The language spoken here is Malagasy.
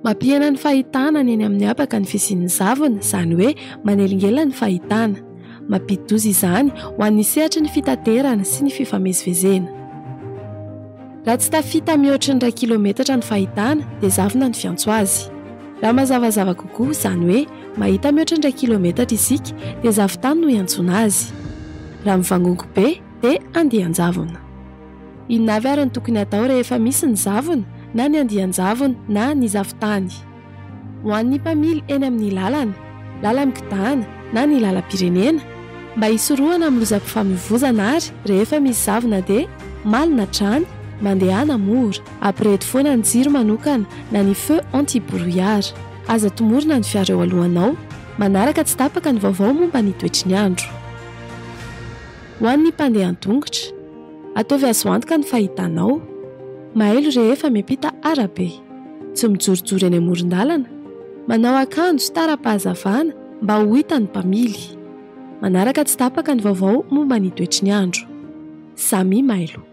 Mampiena ny fahitana ny eny amin'ny habaka ny fisian'ny zavona, izany hoe manelingelina ny fahitana. Mampidi-doza izany ho an'ny sehatra ny fitaterana sy ny fifamezivezena. Raha tsy tafita mihoatra ny 2 kilometatra ny fahitana dia zavona ny fiantso azy. Raha mazavazava kokoa, izany hoe mahita mihoatra ny 2 kilometatra isika dia zavintany no iantsona azy. Raha mivangongo be dia andian-javona. Inona avy ary ny tokony atao rehefa misy ny zavona na ny andian-javona na ny zavintany? Ho an'ny mpamily eny amin'ny lalana, lalam-kidahana na ny lalam-pirenena, mba hisorohana amin'ny lozam-pifamoivoizana ary rehefa misy zavona dia malina trany, mandehana mora, ampirehety foana ny jiro manokana na ny feu anti-brouillard. Aza tomorina ny fiara eo alohanao, manaraka tsy tapaka ny vaovao momba ny toetry ny andro. Ho an'ny mpandeha an-tongotra, ataovy azo antoka ny fahitanao. Mahaelo rehefa miampita arabe, tsy mijorojoro eny amoron-dalana, manao akanjo tara-pahazavana mba ho hitan'ny mpamily. Manaraka tsy tapaka ny vaovao momba ny toetry ny andro. Samy Mailo.